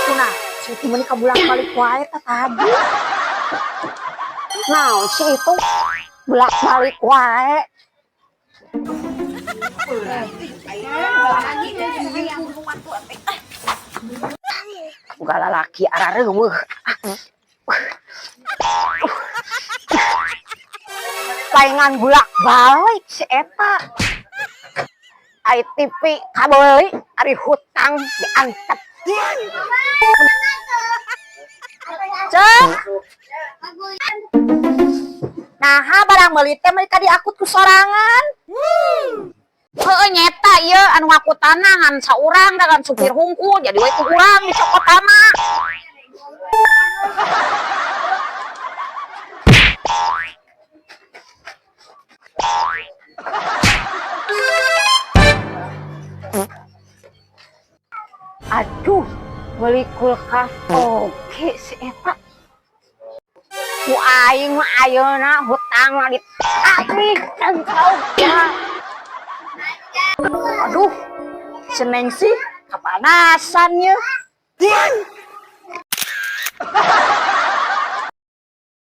Kuna, saya cuma bolak-balik wae tadi. Nah, si itu bolak-balik wae. Bukan laki arah reueuh. Palingan bolak-balik si eta. Ai TV kabeuli ari hutang diantep. Cek. Nah, barang meuli teh mereka diakut ku sorangan. Heueuh nyeta ieu anu ngakutana ngan saurang da kan supir hungkul jadi we ku urang dicokotana. Aduh, beli kulkas oke si eta. Ku aing mah ayeuna hutang lagi ditagih engkau ya. Aduh, seneng sih kepanasan ya.